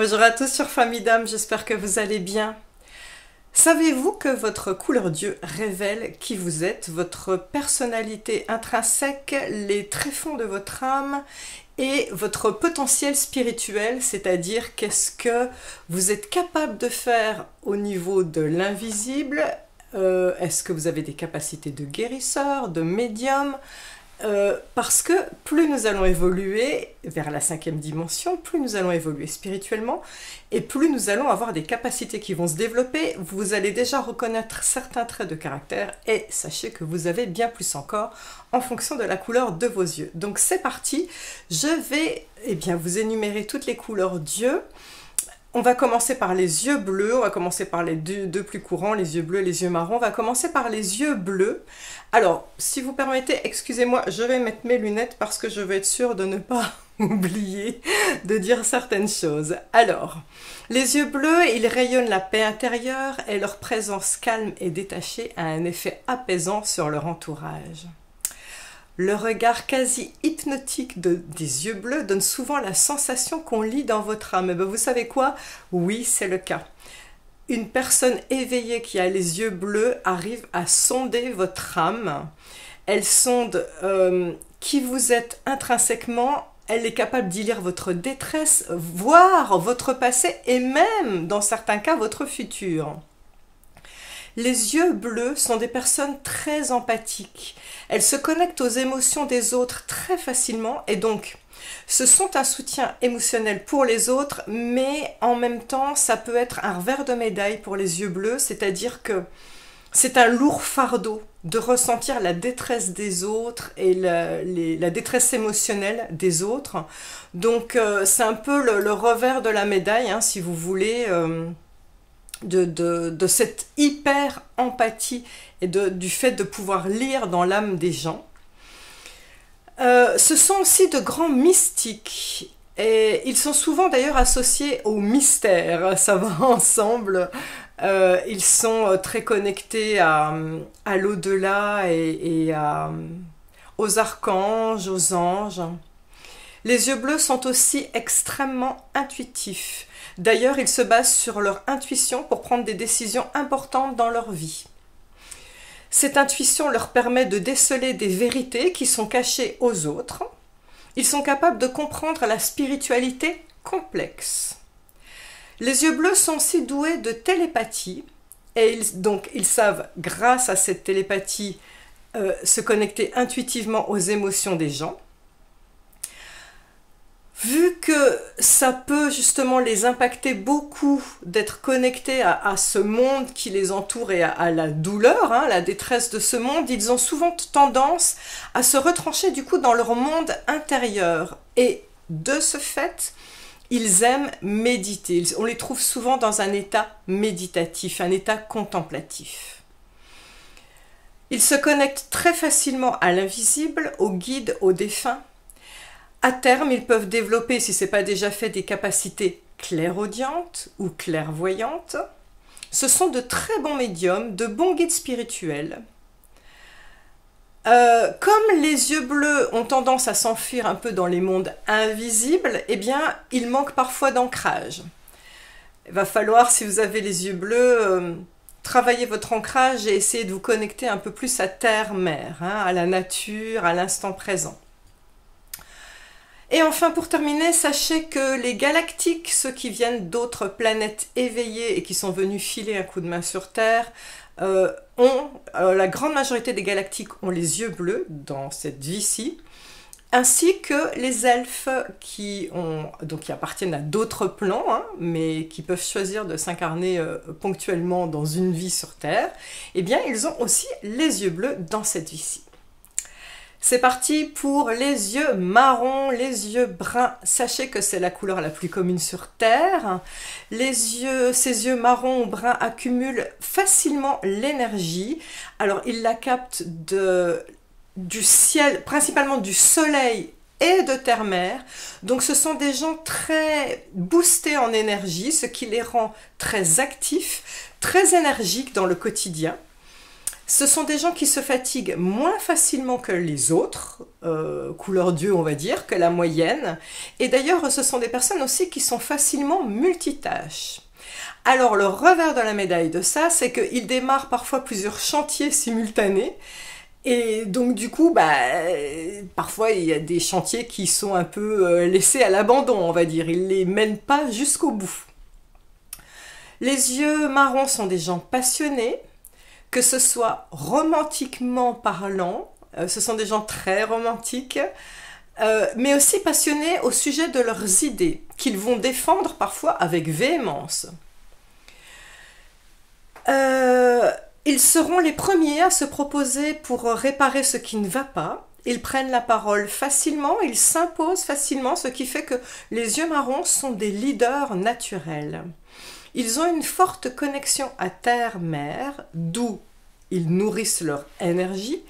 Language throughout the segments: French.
Bonjour à tous sur Famille d'âme, j'espère que vous allez bien. Savez-vous que votre couleur d'yeux révèle qui vous êtes, votre personnalité intrinsèque, les tréfonds de votre âme et votre potentiel spirituel, c'est-à-dire qu'est-ce que vous êtes capable de faire au niveau de l'invisible, est-ce que vous avez des capacités de guérisseur, de médium, parce que plus nous allons évoluer vers la 5e dimension, plus nous allons évoluer spirituellement et plus nous allons avoir des capacités qui vont se développer. Vous allez déjà reconnaître certains traits de caractère et sachez que vous avez bien plus encore en fonction de la couleur de vos yeux. Donc c'est parti, je vais vous énumérer toutes les couleurs d'yeux. On va commencer par les yeux bleus, on va commencer par les deux plus courants, les yeux bleus et les yeux marrons. On va commencer par les yeux bleus. Alors, si vous permettez, excusez-moi, je vais mettre mes lunettes parce que je veux être sûre de ne pas oublier de dire certaines choses. Alors, les yeux bleus, ils rayonnent la paix intérieure et leur présence calme et détachée a un effet apaisant sur leur entourage. Le regard quasi hypnotique des yeux bleus donne souvent la sensation qu'on lit dans votre âme. Et bien vous savez quoi? Oui, c'est le cas. Une personne éveillée qui a les yeux bleus arrive à sonder votre âme. Elle sonde qui vous êtes intrinsèquement. Elle est capable d'y lire votre détresse, voir votre passé et même, dans certains cas, votre futur. Les yeux bleus sont des personnes très empathiques. Elles se connectent aux émotions des autres très facilement et donc ce sont un soutien émotionnel pour les autres, mais en même temps ça peut être un revers de médaille pour les yeux bleus, c'est-à-dire que c'est un lourd fardeau de ressentir la détresse des autres et la détresse émotionnelle des autres. Donc c'est un peu le revers de la médaille, hein, si vous voulez. De cette hyper empathie et du fait de pouvoir lire dans l'âme des gens. Ce sont aussi de grands mystiques et ils sont souvent d'ailleurs associés au mystère, ça va ensemble. Ils sont très connectés à l'au-delà et aux archanges, aux anges. Les yeux bleus sont aussi extrêmement intuitifs. D'ailleurs, ils se basent sur leur intuition pour prendre des décisions importantes dans leur vie. Cette intuition leur permet de déceler des vérités qui sont cachées aux autres. Ils sont capables de comprendre la spiritualité complexe. Les yeux bleus sont aussi doués de télépathie et ils savent, grâce à cette télépathie, se connecter intuitivement aux émotions des gens. Vu que ça peut justement les impacter beaucoup d'être connectés à ce monde qui les entoure et à la douleur, hein, la détresse de ce monde, ils ont souvent tendance à se retrancher du coup dans leur monde intérieur. Et de ce fait, ils aiment méditer. On les trouve souvent dans un état méditatif, un état contemplatif. Ils se connectent très facilement à l'invisible, aux guides, aux défunts. À terme, ils peuvent développer, si ce n'est pas déjà fait, des capacités clairaudientes ou clairvoyantes. Ce sont de très bons médiums, de bons guides spirituels. Comme les yeux bleus ont tendance à s'enfuir un peu dans les mondes invisibles, eh bien, il manque parfois d'ancrage. Il va falloir, si vous avez les yeux bleus, travailler votre ancrage et essayer de vous connecter un peu plus à terre-mère, hein, à la nature, à l'instant présent. Et enfin, pour terminer, sachez que les galactiques, ceux qui viennent d'autres planètes éveillées et qui sont venus filer un coup de main sur Terre, la grande majorité des galactiques ont les yeux bleus dans cette vie-ci, ainsi que les elfes qui appartiennent à d'autres plans, hein, mais qui peuvent choisir de s'incarner ponctuellement dans une vie sur Terre, eh bien, ils ont aussi les yeux bleus dans cette vie-ci. C'est parti pour les yeux marrons, les yeux bruns. Sachez que c'est la couleur la plus commune sur Terre. Ces yeux marrons ou bruns accumulent facilement l'énergie. Alors, ils la captent du ciel, principalement du soleil et de terre-mère. Donc, ce sont des gens très boostés en énergie, ce qui les rend très actifs, très énergiques dans le quotidien. Ce sont des gens qui se fatiguent moins facilement que les autres, couleur Dieu on va dire, que la moyenne. Et d'ailleurs, ce sont des personnes aussi qui sont facilement multitâches. Alors le revers de la médaille de ça, c'est qu'ils démarrent parfois plusieurs chantiers simultanés. Et donc du coup, parfois il y a des chantiers qui sont un peu laissés à l'abandon, on va dire. Ils ne les mènent pas jusqu'au bout. Les yeux marrons sont des gens passionnés, que ce soit romantiquement parlant, ce sont des gens très romantiques, mais aussi passionnés au sujet de leurs idées, qu'ils vont défendre parfois avec véhémence. Ils seront les premiers à se proposer pour réparer ce qui ne va pas. Ils prennent la parole facilement, ils s'imposent facilement, ce qui fait que les yeux marrons sont des leaders naturels. Ils ont une forte connexion à terre-mer, d'où ils nourrissent leur énergie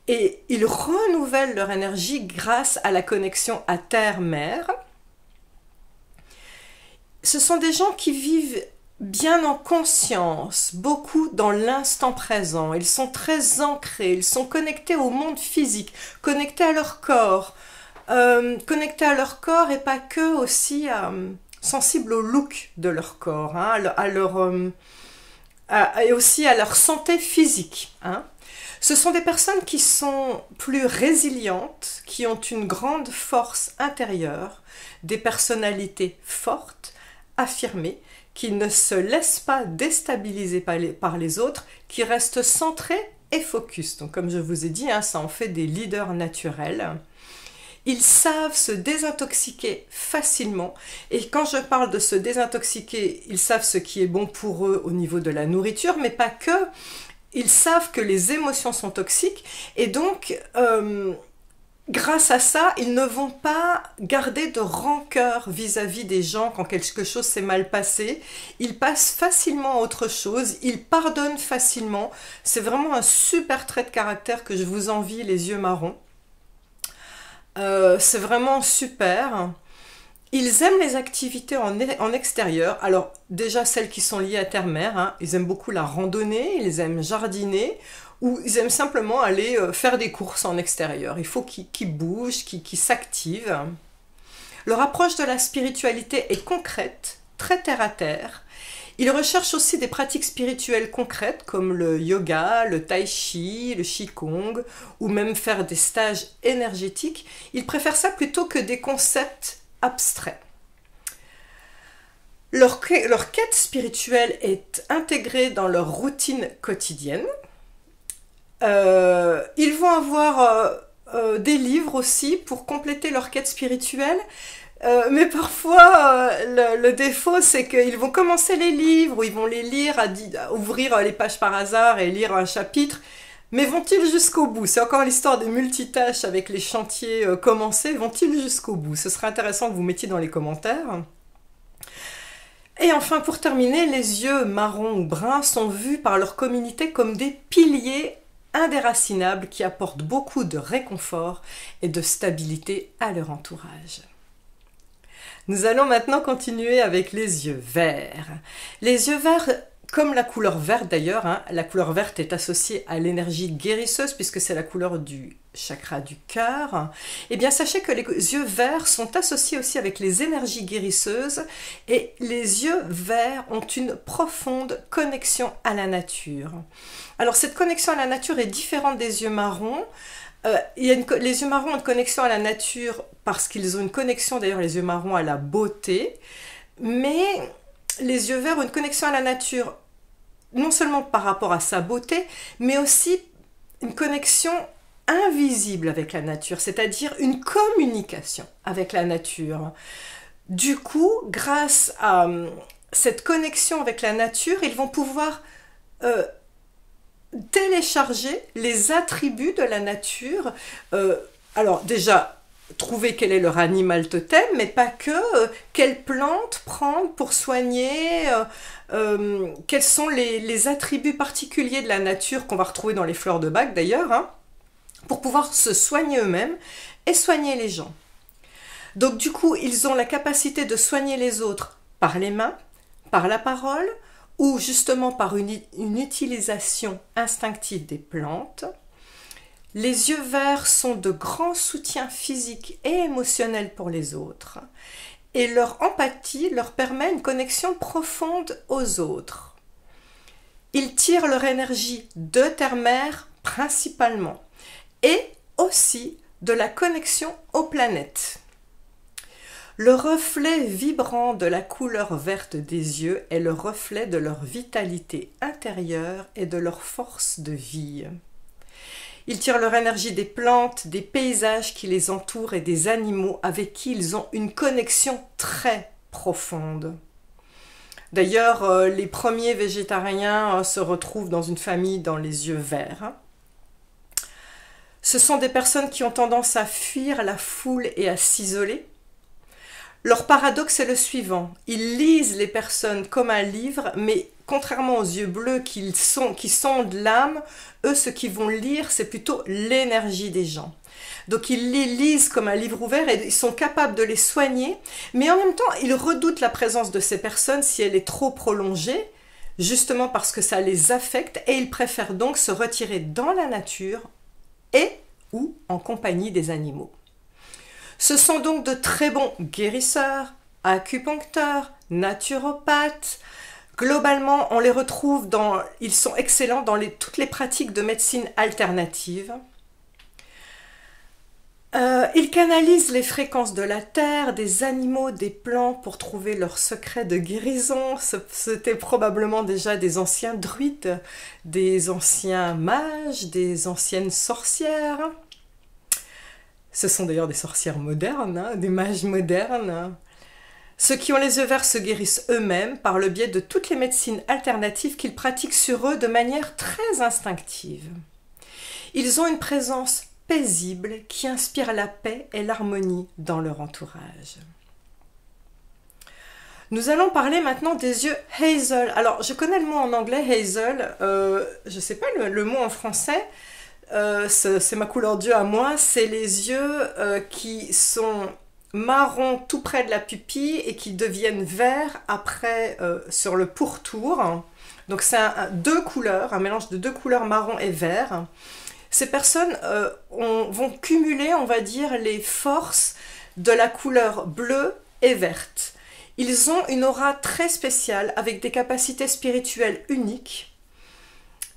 et ils renouvellent leur énergie grâce à la connexion à terre-mer. Ce sont des gens qui vivent bien en conscience, beaucoup dans l'instant présent. Ils sont très ancrés, ils sont connectés au monde physique, connectés à leur corps. Connectés à leur corps et pas que, aussi sensibles au look de leur corps, hein, et aussi à leur santé physique. Hein. Ce sont des personnes qui sont plus résilientes, qui ont une grande force intérieure, des personnalités fortes, affirmées, qui ne se laissent pas déstabiliser par les autres, qui restent centrés et focus. Donc comme je vous ai dit, hein, ça en fait des leaders naturels. Ils savent se désintoxiquer facilement. Et quand je parle de se désintoxiquer, ils savent ce qui est bon pour eux au niveau de la nourriture, mais pas que. Ils savent que les émotions sont toxiques. Et donc, grâce à ça, ils ne vont pas garder de rancœur vis-à-vis des gens quand quelque chose s'est mal passé. Ils passent facilement à autre chose. Ils pardonnent facilement. C'est vraiment un super trait de caractère que je vous envie, les yeux marrons. C'est vraiment super. Ils aiment les activités en extérieur. Alors déjà celles qui sont liées à terre-mer, hein, ils aiment beaucoup la randonnée, ils aiment jardiner ou ils aiment simplement aller faire des courses en extérieur. Il faut qu'ils bougent, qu'ils s'activent. Leur approche de la spiritualité est concrète, très terre à terre. Ils recherchent aussi des pratiques spirituelles concrètes comme le yoga, le tai chi, le qigong ou même faire des stages énergétiques. Ils préfèrent ça plutôt que des concepts abstraits. Leur quête spirituelle est intégrée dans leur routine quotidienne. Ils vont avoir des livres aussi pour compléter leur quête spirituelle. Mais parfois, le défaut, c'est qu'ils vont commencer les livres, ou ils vont les lire, ouvrir les pages par hasard et lire un chapitre, mais vont-ils jusqu'au bout? C'est encore l'histoire des multitâches avec les chantiers commencés, vont-ils jusqu'au bout? Ce serait intéressant que vous mettiez dans les commentaires. Et enfin, pour terminer, les yeux marrons ou bruns sont vus par leur communauté comme des piliers indéracinables qui apportent beaucoup de réconfort et de stabilité à leur entourage. Nous allons maintenant continuer avec les yeux verts. Les yeux verts, comme la couleur verte d'ailleurs, hein, la couleur verte est associée à l'énergie guérisseuse puisque c'est la couleur du chakra du cœur. Eh bien, sachez que les yeux verts sont associés aussi avec les énergies guérisseuses et les yeux verts ont une profonde connexion à la nature. Alors, cette connexion à la nature est différente des yeux marrons. Les yeux marrons ont une connexion à la nature parce qu'ils ont une connexion, d'ailleurs les yeux marrons, à la beauté, mais les yeux verts ont une connexion à la nature non seulement par rapport à sa beauté, mais aussi une connexion invisible avec la nature, c'est-à-dire une communication avec la nature. Du coup, grâce à cette connexion avec la nature, ils vont pouvoir télécharger les attributs de la nature. Alors déjà, trouver quel est leur animal totem, mais pas que, quelles plantes prendre pour soigner, quels sont les attributs particuliers de la nature qu'on va retrouver dans les fleurs de bac d'ailleurs, hein, pour pouvoir se soigner eux-mêmes et soigner les gens. Donc du coup, ils ont la capacité de soigner les autres par les mains, par la parole, ou justement par une utilisation instinctive des plantes. Les yeux verts sont de grands soutiens physiques et émotionnels pour les autres, et leur empathie leur permet une connexion profonde aux autres. Ils tirent leur énergie de terre-mère principalement, et aussi de la connexion aux planètes. Le reflet vibrant de la couleur verte des yeux est le reflet de leur vitalité intérieure et de leur force de vie. Ils tirent leur énergie des plantes, des paysages qui les entourent et des animaux avec qui ils ont une connexion très profonde. D'ailleurs, les premiers végétariens se retrouvent dans une famille dans les yeux verts. Ce sont des personnes qui ont tendance à fuir la foule et à s'isoler. Leur paradoxe est le suivant: ils lisent les personnes comme un livre, mais contrairement aux yeux bleus qui sondent l'âme, eux, ce qu'ils vont lire, c'est plutôt l'énergie des gens. Donc ils les lisent comme un livre ouvert et ils sont capables de les soigner, mais en même temps, ils redoutent la présence de ces personnes si elle est trop prolongée, justement parce que ça les affecte, et ils préfèrent donc se retirer dans la nature et ou en compagnie des animaux. Ce sont donc de très bons guérisseurs, acupuncteurs, naturopathes. Globalement, on les retrouve ils sont excellents dans toutes les pratiques de médecine alternative. Ils canalisent les fréquences de la terre, des animaux, des plantes pour trouver leurs secrets de guérison. C'était probablement déjà des anciens druides, des anciens mages, des anciennes sorcières. Ce sont d'ailleurs des sorcières modernes, des mages modernes. Ceux qui ont les yeux verts se guérissent eux-mêmes par le biais de toutes les médecines alternatives qu'ils pratiquent sur eux de manière très instinctive. Ils ont une présence paisible qui inspire la paix et l'harmonie dans leur entourage. Nous allons parler maintenant des yeux hazel. Alors, je connais le mot en anglais hazel, je ne sais pas le mot en français. C'est ma couleur d'yeux à moi, c'est les yeux qui sont marron tout près de la pupille et qui deviennent verts après sur le pourtour. Donc c'est deux couleurs, un mélange de deux couleurs marron et vert. Ces personnes vont cumuler, on va dire, les forces de la couleur bleue et verte. Ils ont une aura très spéciale avec des capacités spirituelles uniques.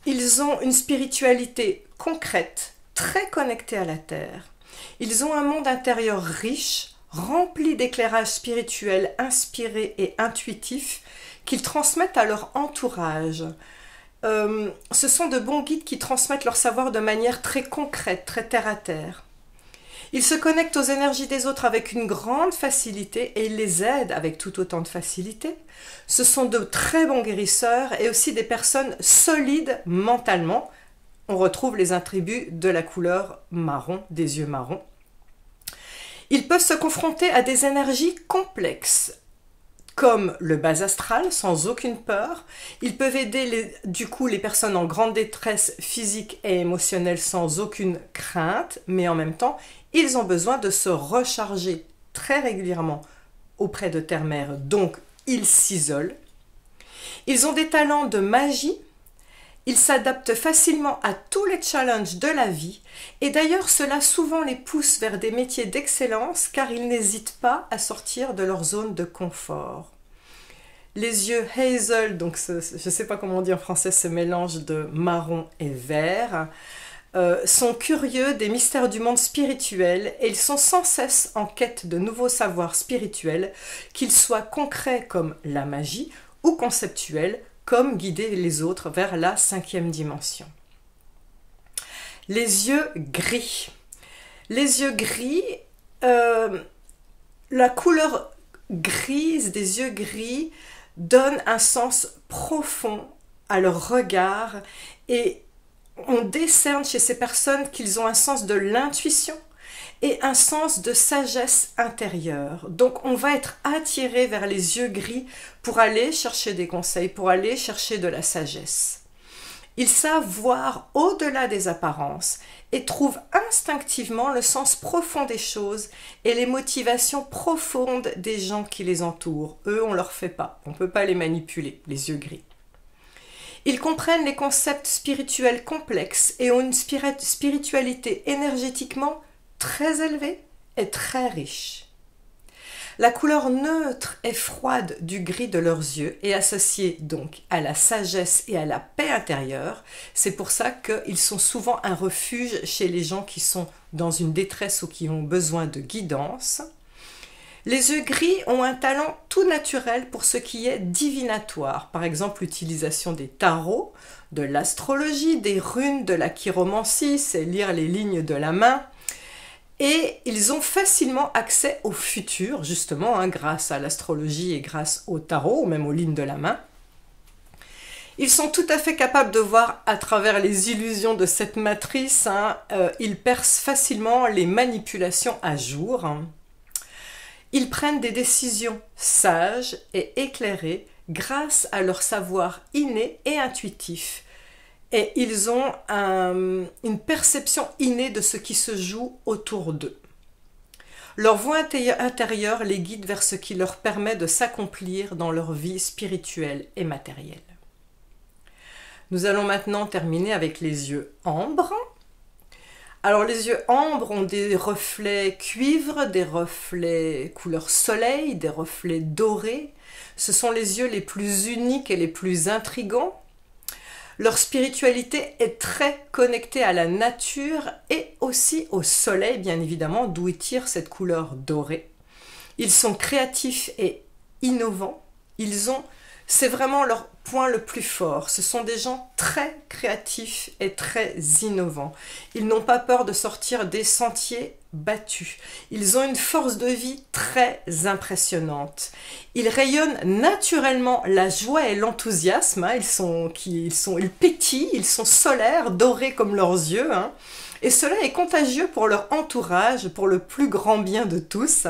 Ils ont une spiritualité concrète, très connectée à la terre. Ils ont un monde intérieur riche, rempli d'éclairages spirituels inspirés et intuitifs qu'ils transmettent à leur entourage. Ce sont de bons guides qui transmettent leur savoir de manière très concrète, très terre à terre. Ils se connectent aux énergies des autres avec une grande facilité et ils les aident avec tout autant de facilité. Ce sont de très bons guérisseurs et aussi des personnes solides mentalement. On retrouve les attributs de la couleur marron, des yeux marrons. Ils peuvent se confronter à des énergies complexes, comme le bas astral, sans aucune peur. Ils peuvent aider les personnes en grande détresse physique et émotionnelle sans aucune crainte, mais en même temps, ils ont besoin de se recharger très régulièrement auprès de terre-mère, donc ils s'isolent. Ils ont des talents de magie. Ils s'adaptent facilement à tous les challenges de la vie et d'ailleurs cela souvent les pousse vers des métiers d'excellence car ils n'hésitent pas à sortir de leur zone de confort. Les yeux hazel, donc je ne sais pas comment on dit en français ce mélange de marron et vert, sont curieux des mystères du monde spirituel et ils sont sans cesse en quête de nouveaux savoirs spirituels, qu'ils soient concrets comme la magie ou conceptuels comme guider les autres vers la 5e dimension. Les yeux gris. Les yeux gris, la couleur grise des yeux gris donne un sens profond à leur regard et on décerne chez ces personnes qu'ils ont un sens de l'intuition et un sens de sagesse intérieure. Donc on va être attiré vers les yeux gris pour aller chercher des conseils, pour aller chercher de la sagesse. Ils savent voir au-delà des apparences et trouvent instinctivement le sens profond des choses et les motivations profondes des gens qui les entourent. Eux, on ne leur fait pas, on ne peut pas les manipuler, les yeux gris. Ils comprennent les concepts spirituels complexes et ont une spiritualité énergétiquement très élevée et très riche. La couleur neutre et froide du gris de leurs yeux est associée donc à la sagesse et à la paix intérieure. C'est pour ça qu'ils sont souvent un refuge chez les gens qui sont dans une détresse ou qui ont besoin de guidance. Les yeux gris ont un talent tout naturel pour ce qui est divinatoire, par exemple l'utilisation des tarots, de l'astrologie, des runes, de la chiromancie, c'est lire les lignes de la main. Et ils ont facilement accès au futur, justement, grâce à l'astrologie et grâce au tarot, ou même aux lignes de la main. Ils sont tout à fait capables de voir à travers les illusions de cette matrice. Ils percent facilement les manipulations à jour. Ils prennent des décisions sages et éclairées grâce à leur savoir inné et intuitif. Et ils ont une perception innée de ce qui se joue autour d'eux. Leur voix intérieure les guide vers ce qui leur permet de s'accomplir dans leur vie spirituelle et matérielle. Nous allons maintenant terminer avec les yeux ambre. Alors les yeux ambre ont des reflets cuivre, des reflets couleur soleil, des reflets dorés. Ce sont les yeux les plus uniques et les plus intrigants. Leur spiritualité est très connectée à la nature et aussi au soleil, bien évidemment, d'où ils tirent cette couleur dorée. Ils sont créatifs et innovants. C'est vraiment leur point le plus fort. Ce sont des gens très créatifs et très innovants. Ils n'ont pas peur de sortir des sentiers battus. Ils ont une force de vie très impressionnante. Ils rayonnent naturellement la joie et l'enthousiasme. Ils pétillent, ils sont solaires, dorés comme leurs yeux. Et cela est contagieux pour leur entourage, pour le plus grand bien de tous.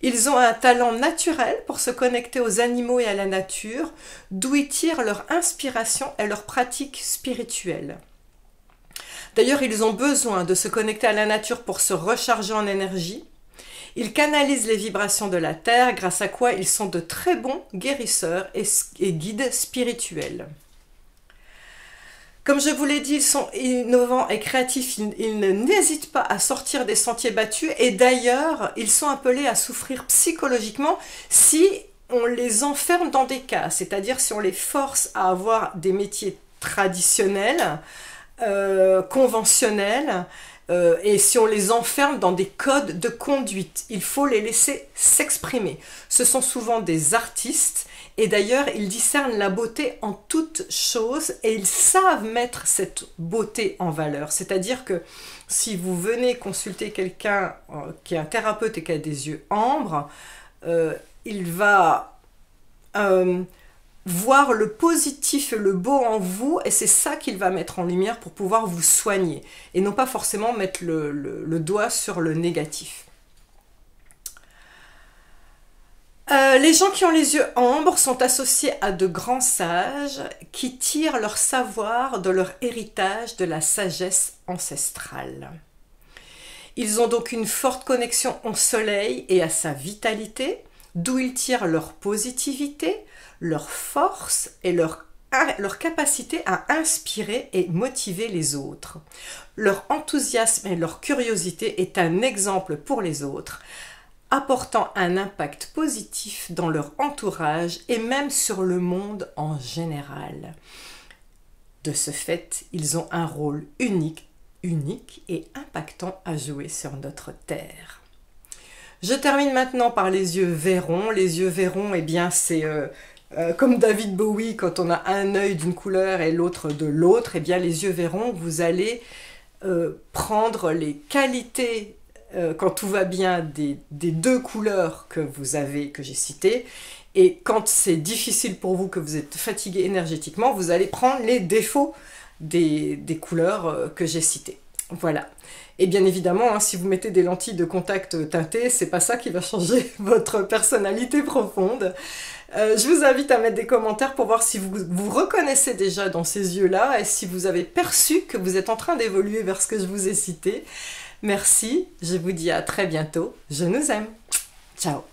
Ils ont un talent naturel pour se connecter aux animaux et à la nature, d'où ils tirent leur inspiration et leur pratique spirituelle. D'ailleurs, ils ont besoin de se connecter à la nature pour se recharger en énergie. Ils canalisent les vibrations de la terre, grâce à quoi ils sont de très bons guérisseurs et guides spirituels. Comme je vous l'ai dit, ils sont innovants et créatifs, ils n'hésitent pas à sortir des sentiers battus et d'ailleurs, ils sont appelés à souffrir psychologiquement si on les enferme dans des cases, c'est-à-dire si on les force à avoir des métiers traditionnels, conventionnels, et si on les enferme dans des codes de conduite. Il faut les laisser s'exprimer. Ce sont souvent des artistes et d'ailleurs ils discernent la beauté en toutes choses et ils savent mettre cette beauté en valeur. C'est-à-dire que si vous venez consulter quelqu'un qui est un thérapeute et qui a des yeux ambres, il va voir le positif et le beau en vous et c'est ça qu'il va mettre en lumière pour pouvoir vous soigner et non pas forcément mettre le doigt sur le négatif. Les gens qui ont les yeux ambres sont associés à de grands sages qui tirent leur savoir de leur héritage de la sagesse ancestrale. Ils ont donc une forte connexion au soleil et à sa vitalité, d'où ils tirent leur positivité, leur force et leur capacité à inspirer et motiver les autres. Leur enthousiasme et leur curiosité est un exemple pour les autres, apportant un impact positif dans leur entourage et même sur le monde en général. De ce fait, ils ont un rôle unique et impactant à jouer sur notre Terre. Je termine maintenant par les yeux vairons. Les yeux vairons, eh bien, c'est comme David Bowie, quand on a un œil d'une couleur et l'autre de l'autre, eh bien, les yeux vairons, vous allez prendre les qualités, quand tout va bien, des deux couleurs que j'ai citées, et quand c'est difficile pour vous, que vous êtes fatigué énergétiquement, vous allez prendre les défauts des couleurs que j'ai citées. Voilà. Et bien évidemment, si vous mettez des lentilles de contact teintées, c'est pas ça qui va changer votre personnalité profonde. Je vous invite à mettre des commentaires pour voir si vous reconnaissez déjà dans ces yeux-là et si vous avez perçu que vous êtes en train d'évoluer vers ce que je vous ai cité. Merci, je vous dis à très bientôt. Je nous aime. Ciao.